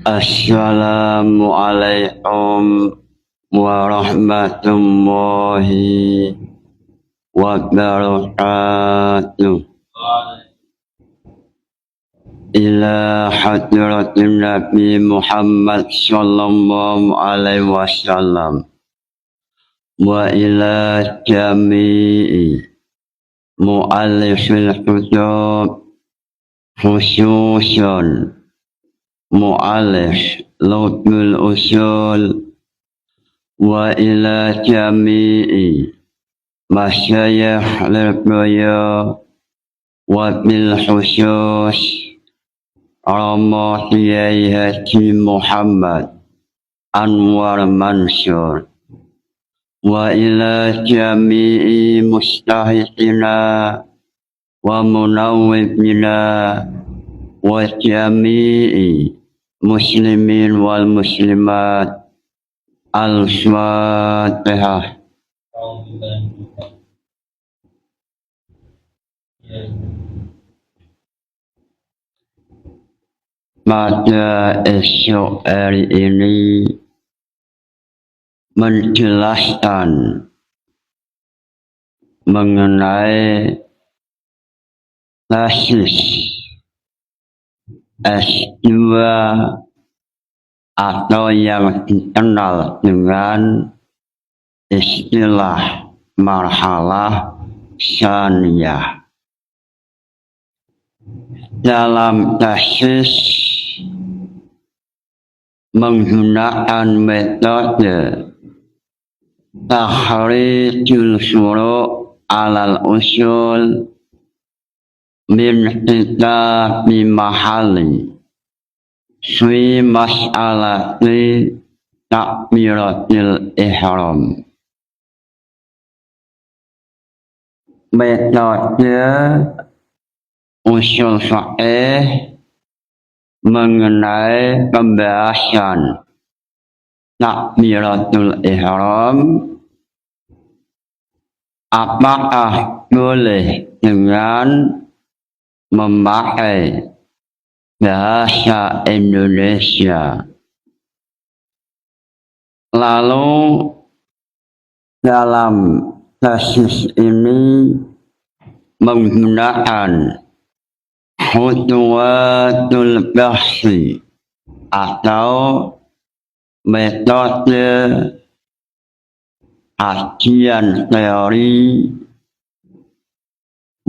Assalamualaikum warahmatullahi wabarakatuh. Ila hadratin Nabi Muhammad sallallahu alaihi wasallam wa ila jami'i mu'allifil kutub khususan mu'allif Lutful Usul wa ila jami'i masyayikh al-Buya wa bil khusus Rama Kiai Haji Muhammad Anwar Mansur wa ila jami'i mustahiqina wa munawwibina wa jami'i muslimin wal muslimat. Al-Fatihah. Pada esok hari ini menjelaskan mengenai tesis S2 atau yang dikenal dengan istilah marhalah saniyah. Dalam tesis menggunakan metode takhrijul furu' alal usul min kitabi mahali fi mas'alati takbiratil ihram. Metode usul fiqh mengenai pembahasan takbiratul ihram, apakah boleh dengan memakai bahasa Indonesia. Lalu dalam tesis ini menggunakan khutuwatul bahsi atau metode kajian teori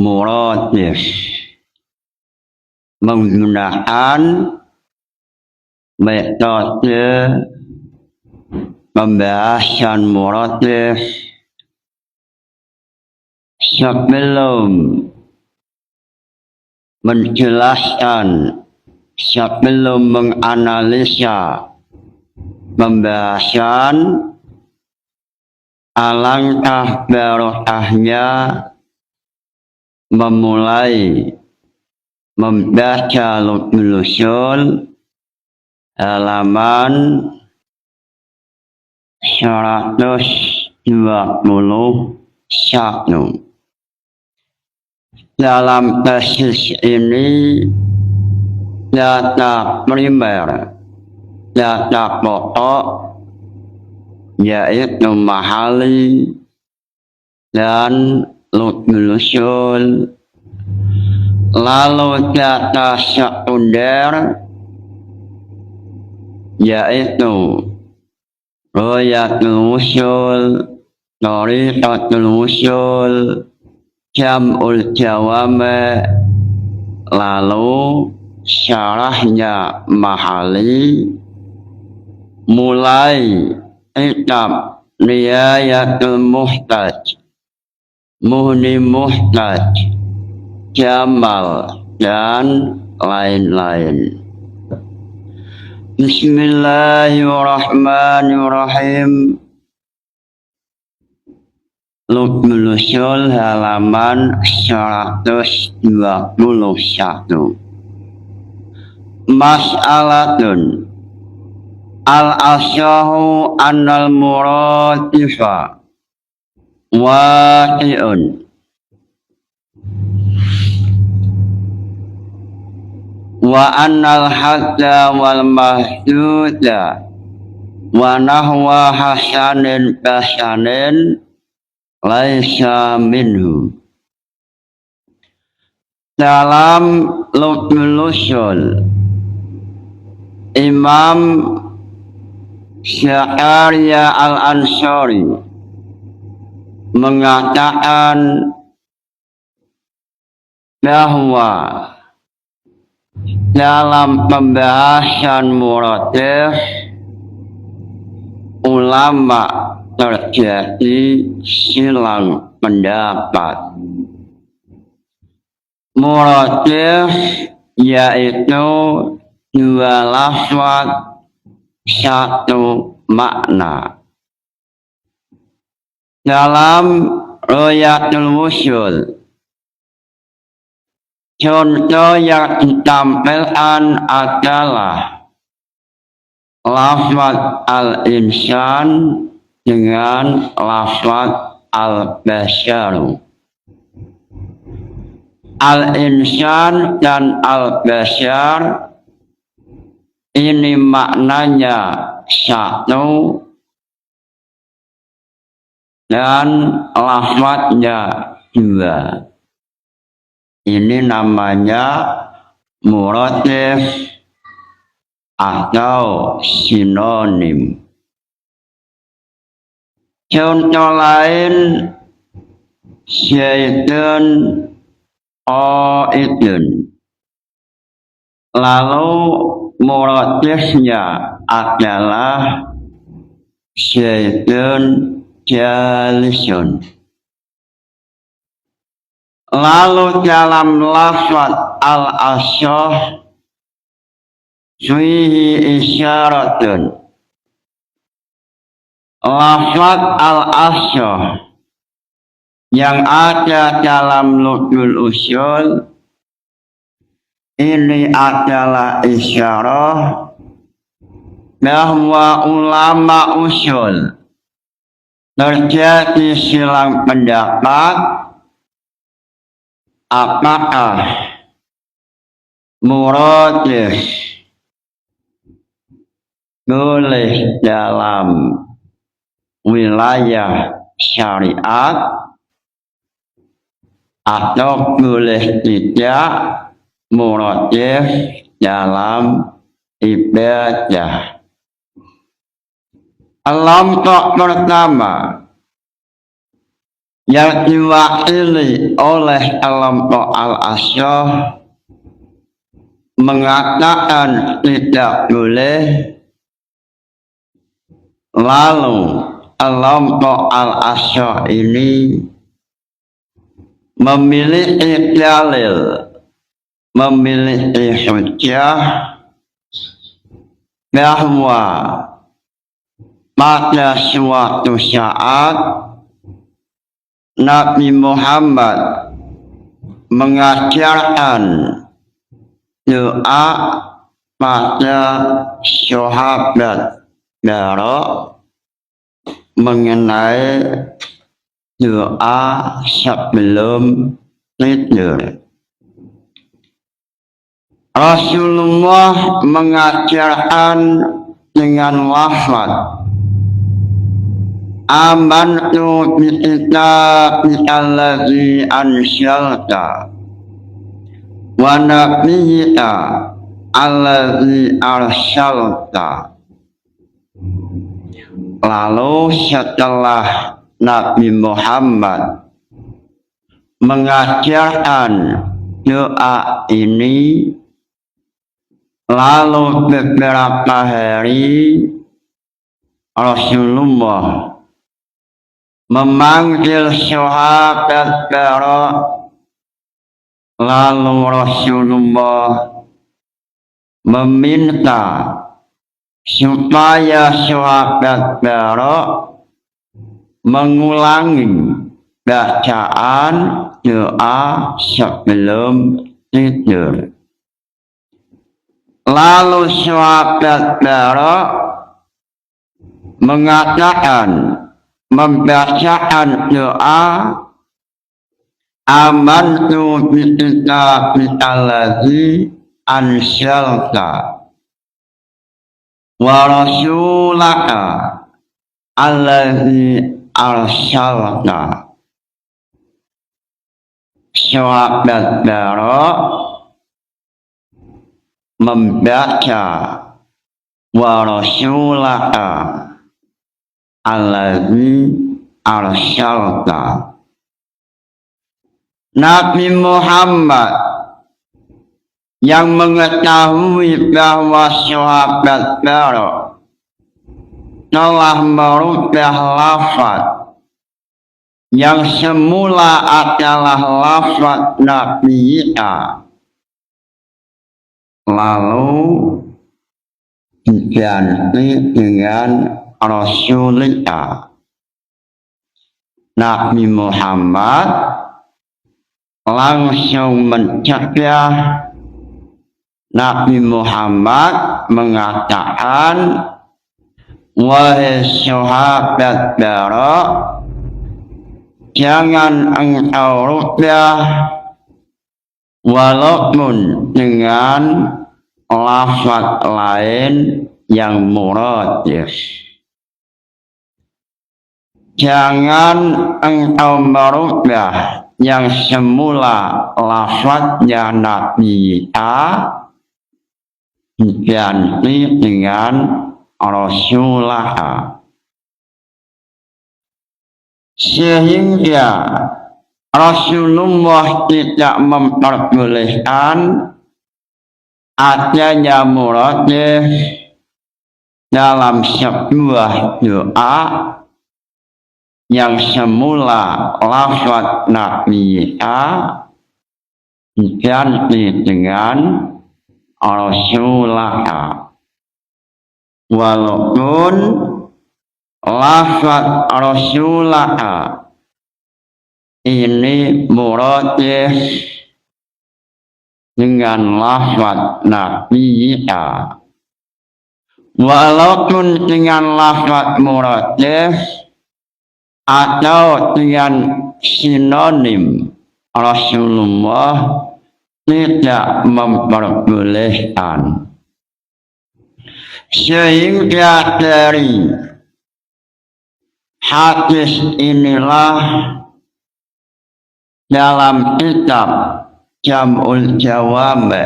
muratif, menggunakan metode pembahasan muratif sebelum menjelaskan, sebelum menganalisa pembahasan, alangkah barokahnya memulai membaca Lutful Usul halaman 121. Dalam tesis ini data primer, data pokok yaitu mahali dan Lutful Usul. Lalu data sekunder yaitu Royatul Usul, Thariqatul Usul, Jam'ul Jawame, lalu syarahnya mahali mulai kitab Nihayatul Muhtaj, Muhni Muhtaj, Jamal dan lain-lain. Bismillahirrahmanirrahim. Lutful Usul halaman 121. Mas'alatun al-asyahu annal muratifa waqi'un wa annal hadda wal mahduda wa nahwa hasanin basanin laisa minhu. Dalam Lubnul Ushul, Imam Sya'ariyah Al-Ansari mengatakan bahwa dalam pembahasan muratif ulama terjadi silang pendapat. Muratif yaitu dua lafaz satu makna. Dalam Royatul Wusul, contoh yang ditampilkan adalah lafaz al-insan dengan lafaz al-basyaru. Al-insan dan al-basyar ini maknanya satu dan lafaznya dua. Ini namanya muratif atau sinonim. Contoh lain syaitun qaidun. Lalu muratifnya adalah syaitun jalisun. Lalu dalam lafaz al-asyah fihi isyaratun. Lafaz al-asyah yang ada dalam Lubnul Ushul ini adalah isyarah bahwa ulama usul terjadi silang pendapat apakah muratif boleh dalam wilayah syariat atau boleh tidak muratif dalam ibadah. Kelompok pertama yang diwakili oleh kelompok al-asyah mengatakan tidak boleh. Lalu kelompok al-asyah ini memiliki dalil, memiliki hujjah bahwa pada suatu saat Nabi Muhammad mengajarkan doa pada sahabat Bara mengenai doa sebelum tidur. Rasulullah mengajarkan dengan lafaz amantu bi kitabika allazi anzalta wa nabiyyika allazi arsalta. Lalu setelah Nabi Muhammad mengajarkan doa ini, lalu beberapa hari Rasulullah memanggil sahabat Bara, lalu Rasulullah meminta supaya sahabat Bara mengulangi bacaan doa sebelum tidur. Lalu sahabat Bara mengatakan, membacakan doa amantu bi kitabika allazi anzalta wa rasulaka alladzi arsalta. Sahabat Bara membaca wa rasulaka alladzi arsalta. Nabi Muhammad yang mengetahui bahwa sahabat Bara telah merubah lafaz yang semula adalah lafaz Nabi Isa, lalu diganti dengan Rasulullah. Nabi Muhammad langsung mencegah. Nabi Muhammad mengatakan, wahai sahabat Bara, jangan engkau rubah walaupun dengan lafaz lain yang muratif. Jangan engkau merubah yang semula lafaznya Nabi Isa diganti dengan Rasulullah, sehingga Rasulullah tidak memperbolehkan adanya muratif dalam sebuah doa yang semula lafaz Nabi Isa diganti dengan Rasulullah, walaupun lafaz Rasulullah ini muratif dengan lafaz Nabi Isa. Walaupun dengan lafaz muratif atau dengan sinonim, Rasulullah tidak memperbolehkan. Sehingga dari hadis inilah dalam kitab Jam'ul Jawami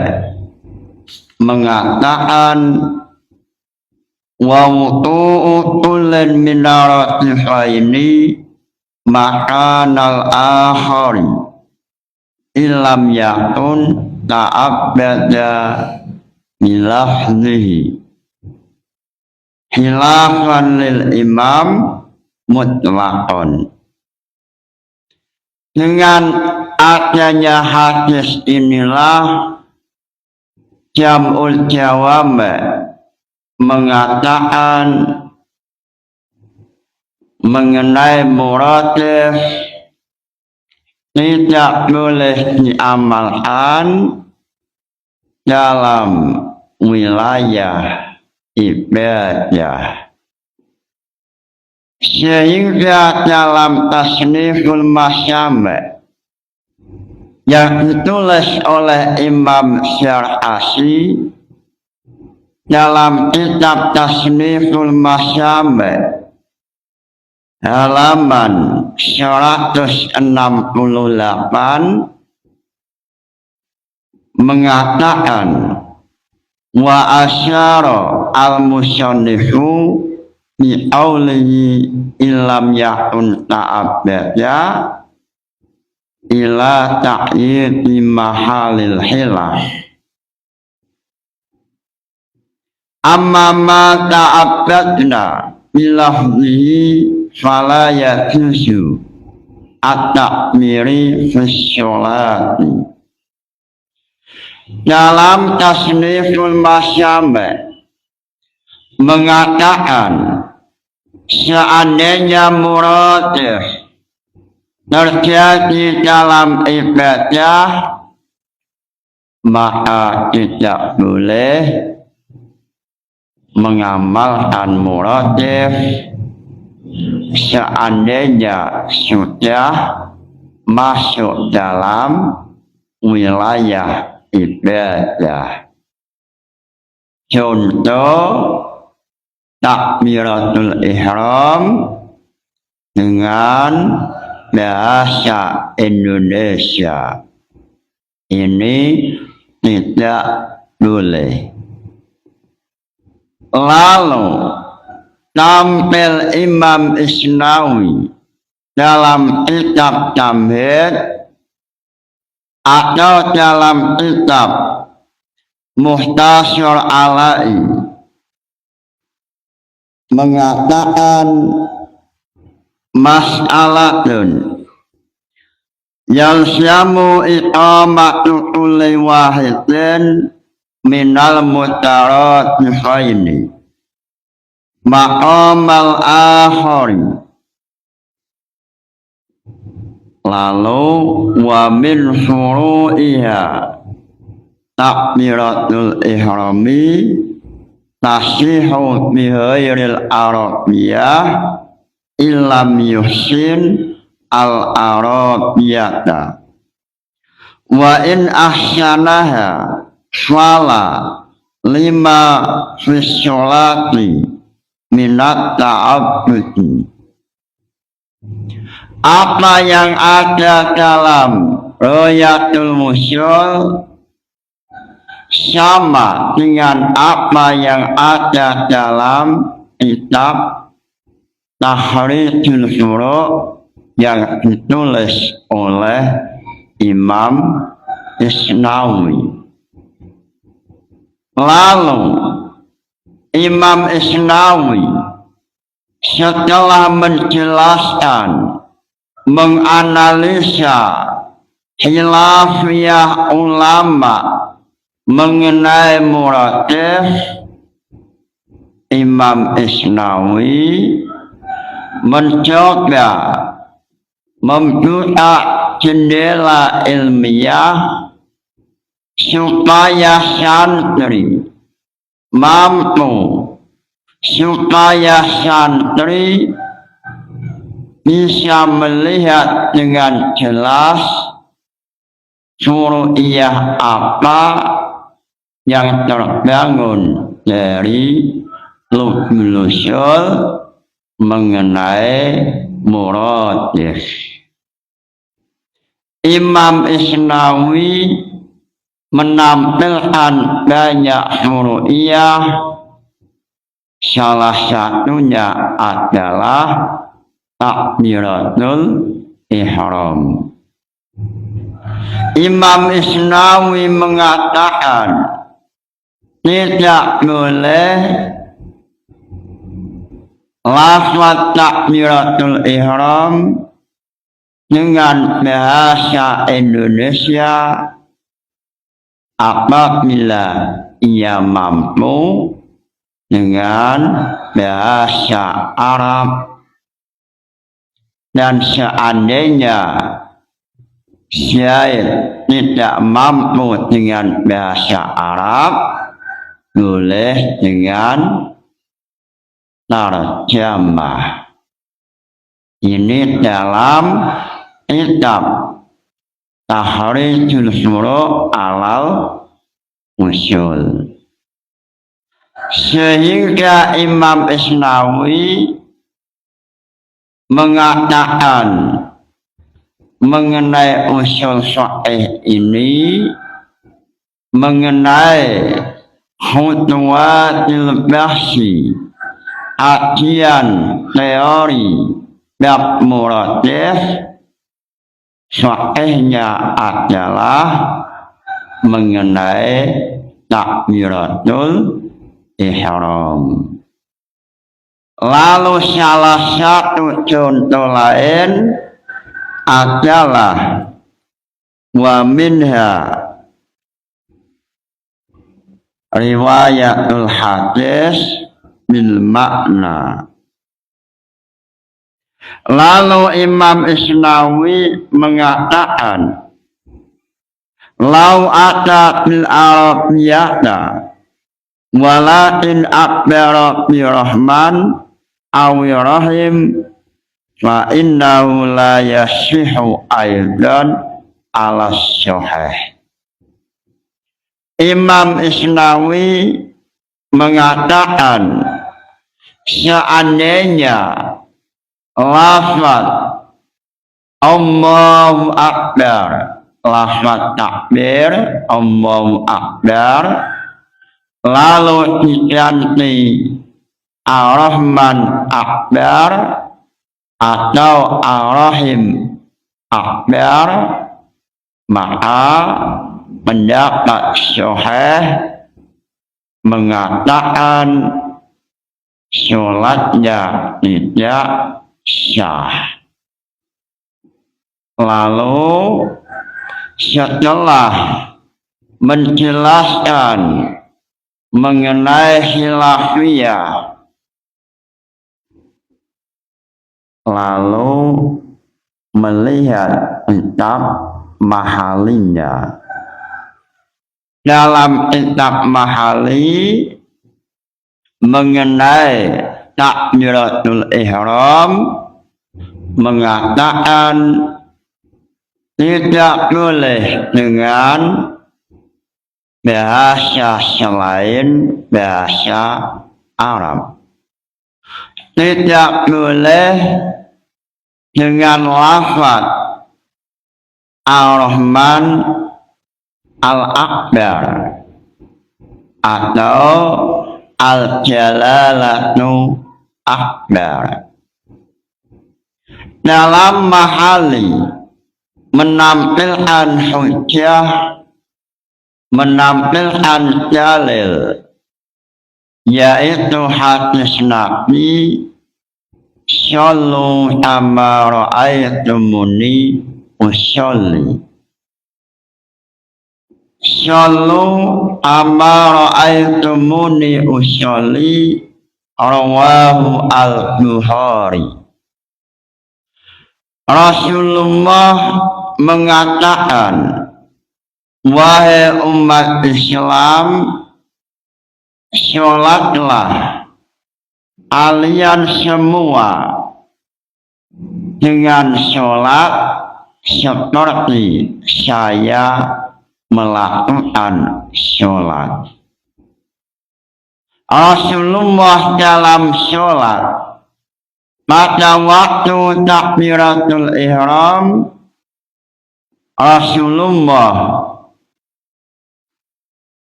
mengatakan, wa wutu'u kullin minaratifaini makanal akhari ilam yakun ta'abbada bilafzihi khilafan lil imam mutlaqan. Dengan adanya hadis inilah Jam'ul Jawami mengatakan mengenai muratif tidak boleh diamalkan dalam wilayah ibadah. Sehingga dalam Tasniful Masyami yang ditulis oleh Imam Syar'asi dalam kitab Tasniful Masyami halaman 168 mengatakan, wa asyara al-musannifu bi qawlihi illam yakun ta'abbada ila ta'yidi mahalil hilaf. Amma ma ta'abbadna bilafzihi fala yajuzu at-takmiri fi sholati. Dalam Tasniful Masyami mengatakan, seandainya muratif terjadi dalam ibadah, maka tidak boleh mengamalkan muratif seandainya sudah masuk dalam wilayah ibadah. contoh takbiratul ihram dengan bahasa Indonesia ini tidak boleh. Lalu tampil Imam Isnawi dalam kitab Tamhid atau dalam kitab Muhtasar Alai mengatakan mas'alatun yalzamu iqamatu kulli wahidin minal mutaraddifaini maqamal akhari. Lalu wa min furu'iha takbiratul ihrami tasihu bihairil arabiyah illam yuhsin al arabiyata wa in ahsanaha fala lima fi sholati minat ta'abbudi. Apa yang ada dalam Royatul Musyol sama dengan apa yang ada dalam kitab Tahrijul Furu' yang ditulis oleh Imam Isnawi. Lalu Imam Isnawi setelah menjelaskan, menganalisa khilafiyah ulama mengenai muratif, Imam Isnawi mencoba membuka jendela ilmiah supaya santri mampu, supaya santri bisa melihat dengan jelas furu'iyah apa yang terbangun dari lubul usul mengenai muratif. Imam Isnawi menampilkan banyak furu'iyah, salah satunya adalah takbiratul ihram. Imam Isnawi mengatakan tidak boleh lafaz takbiratul ihram dengan bahasa Indonesia apabila ia mampu dengan bahasa Arab, dan seandainya Syekh tidak mampu dengan bahasa Arab, boleh dengan tarjamah. Ini dalam kitab Tahrijul Furu' alal Usul. Sehingga Imam Isnawi mengatakan mengenai usul sahih ini, mengenai khutwatil bahsi, ajian teori bab muratif, sahihnya adalah mengenai takbiratul ihram. Lalu salah satu contoh lain adalah wa minha riwayatul hadis bil makna. Lalu Imam Isnawi mengatakan, lau ata bil arabiyata walakin akbara bi rahman awi rahim fa innahu la yasihu aidan ala sahih. Imam Isnawi mengatakan seandainya lafaz Allahu Akbar, lafaz takbir Allahu Akbar, lalu diganti Ar-Rahman Akbar atau Ar-Rahim Akbar, maka pendapat Sahih mengatakan sholatnya tidak sah. Lalu setelah menjelaskan mengenai khilafiyah, lalu melihat kitab mahalinya. Dalam kitab mahali mengenai takbiratul ihram mengatakan tidak boleh dengan bahasa selain bahasa Arab. Tidak boleh dengan lafaz Ar-Rahman Al-Akbar atau Al-Jalalatu Akbar. Dalam mahali menampilkan hujjah, menampilkan dalil, yaitu hadis Nabi Shallu kama ra'aitumuni usolli. Shallu kama ra'aitumuni usolli, rawahu al-Bukhari. Rasulullah mengatakan, wahai umat Islam, sholatlah kalian semua dengan sholat seperti saya melakukan sholat. Rasulullah dalam sholat pada waktu takbiratul ihram, Rasulullah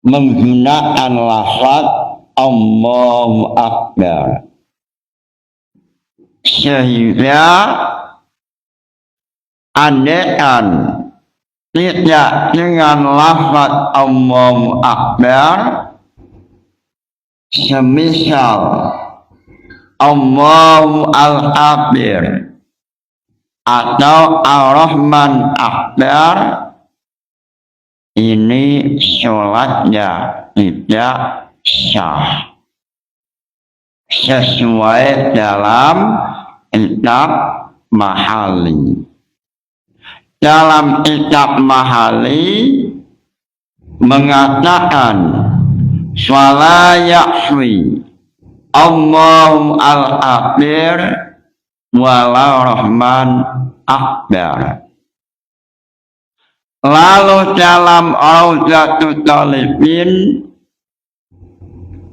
menggunakan lafaz Allahu Akbar, sehingga andaikan tidak dengan lafaz Allahu Akbar, semisal Allahu Al-Akbar atau Ar-Rahman Akbar, ini sholatnya tidak sah sesuai dalam kitab mahali. Dalam kitab mahali mengatakan fala yakfi Allahu Al-Akbar wala Rahman Akbar. Lalu dalam Rawdatul Talibin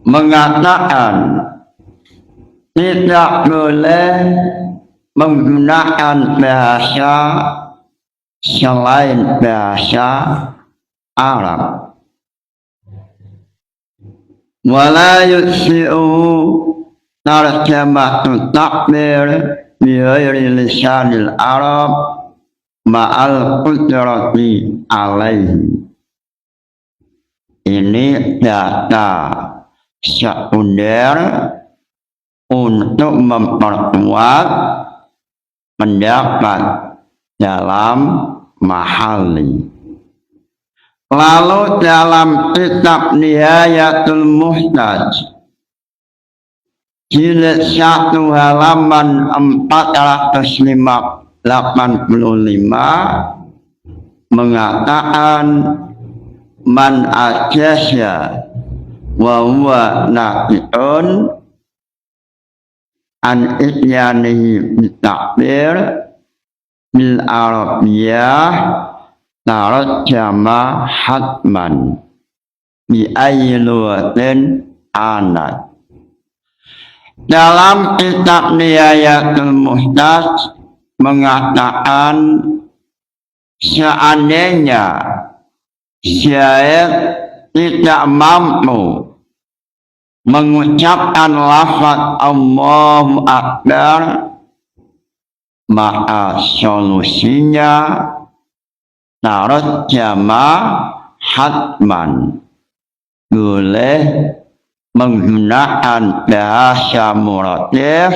mengatakan tidak boleh menggunakan bahasa selain bahasa Arab. Wala yusfi'u tarjamatut takbir bi ghairi lisanil Arab ma'al qudrati alaihi. Ini data sekunder untuk memperkuat pendapat dalam mahali. Lalu dalam kitab Nihayatul Muhtaj jilid 1 halaman 485 mengatakan man ajasya wa huwa naqi'un an ityanihi bitakbir bil arabiyah tarjama hatman bi ayyi lughatin anat. Dalam kitab Nihayatul Muhtaj mengatakan seandainya syair tidak mampu mengucapkan lafaz Allahu Akbar, maka solusinya tarjama hatman, boleh menggunakan bahasa muradif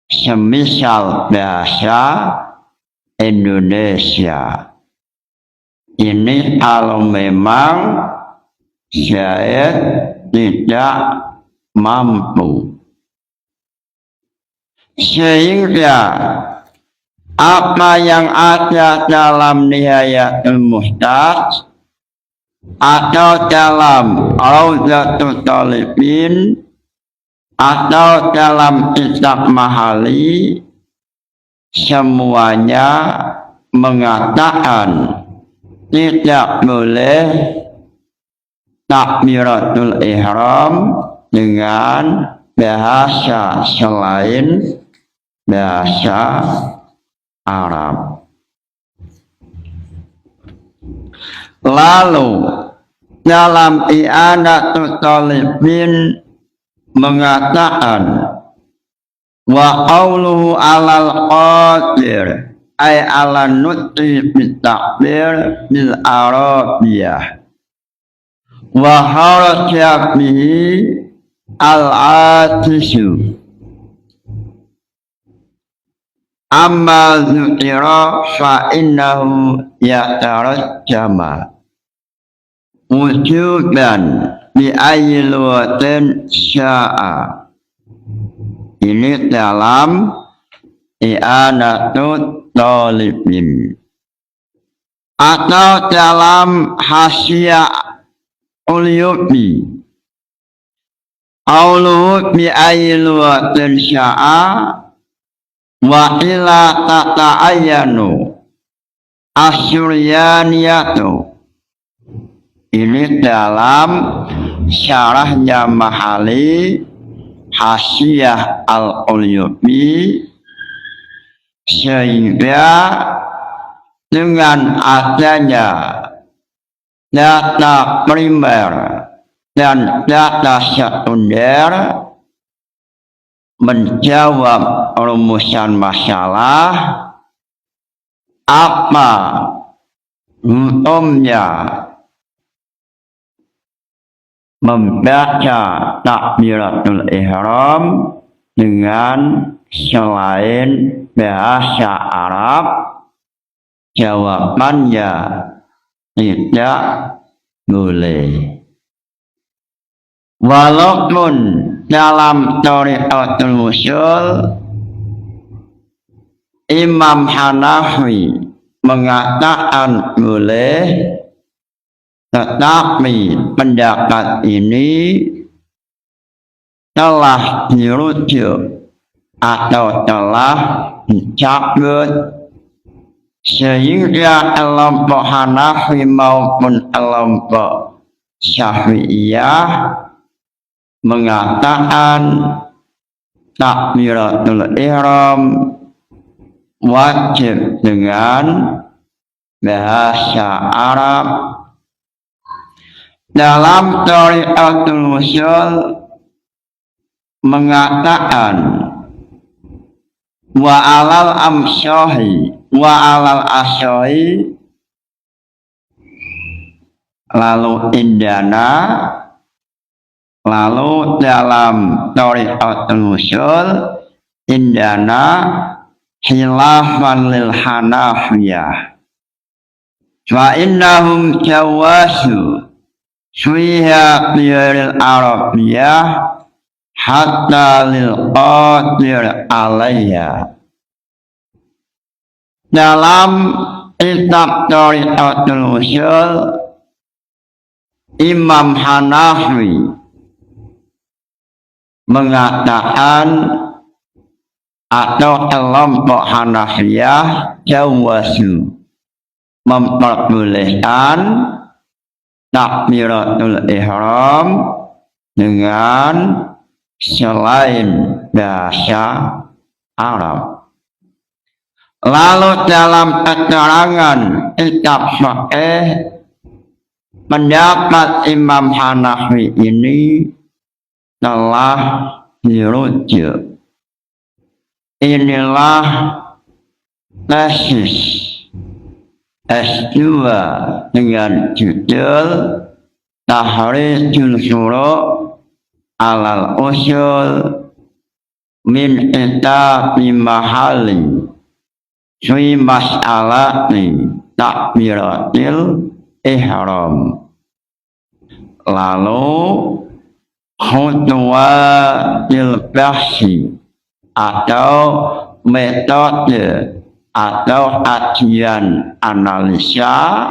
semisal bahasa Indonesia. Ini kalau memang saya tidak mampu. Sehingga apa yang ada dalam Nihayatul Muhtaj atau dalam Rawdatul Talibin atau dalam kitab Mahali semuanya mengatakan tidak boleh takbiratul ihram dengan bahasa selain bahasa Arab. Lalu dalam I'anatul Talibin mengatakan wa qawluhu alal qadir ay ala nutri bitakbir bil arabiyah wa harajah bihi al-atishu amma zukira fa innahu yatarajjama wujudan bi ayyi luwatin sya'a. Ini dalam I'anatul Talibin atau dalam Hasyiah Ulyubi qauluhu bi ayyi luwatin sya'a wa ila tata'ayyanu asyuryaniyatu. Ini dalam syarahnya Mahali Hasyiah Al-Ulyubi, sehingga dengan adanya data primer dan data sekunder menjawab rumusan masalah apa hukumnya membaca takbiratul ihram dengan selain bahasa Arab. Jawabannya tidak boleh. Walaupun dalam Thariqatul Ushul Imam Hanafi mengatakan boleh, tetapi pendapat ini telah dirujuk atau telah dicabut, sehingga kelompok Hanafi maupun kelompok Syafi'iyah mengatakan takbiratul ihram wajib dengan bahasa Arab. Dalam Thariqatul Ushul mengatakan wa alal amsyahi wa alal asyahi, lalu indana, lalu dalam Thariqatul Ushul indana khilafan lil Hanafiyah fa innahum jawazu fiha biaril Arabiyah hatta lil qadir alaiya. Dalam kitab Thariqatul Ushul Imam Hanafi mengatakan atau kelompok Hanafiyah jawazu memperbolehkan takbiratul ihram dengan selain bahasa Arab. Lalu dalam keterangan kitab Sahih pendapat Imam Hanafi ini telah dirujuk. Inilah tesis S2 dengan judul Tahrijul Syuru' alal Usul min Kitabi Mahali fi mas'alati takbiratil ihram. Lalu khutwatil bahsi atau metode atau kajian analisa,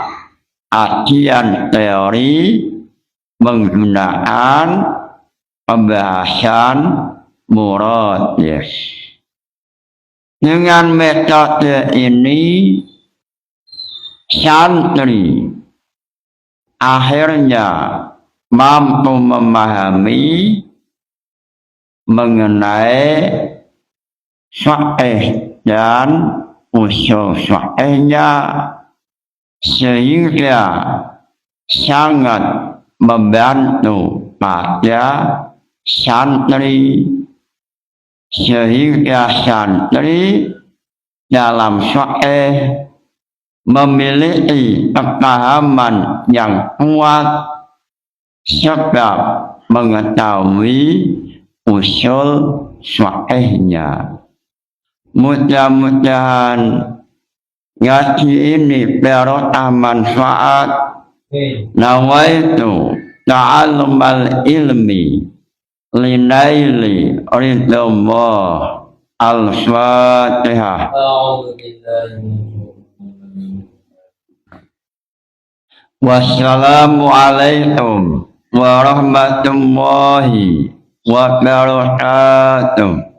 kajian teori menggunakan pembahasan muradif. Dengan metode ini santri akhirnya mampu memahami mengenai sahih dan usul sahihnya, sehingga sangat membantu pada santri, sehingga santri dalam sahih memiliki pemahaman yang kuat sebab mengetahui usul sahihnya. Mudah-mudahan ngaji ini berkah manfaat. Nawaitu ta'allumal ilmi linaili ridallah. Al-Fatihah. Wassalamualaikum warahmatullahi wabarakatuh.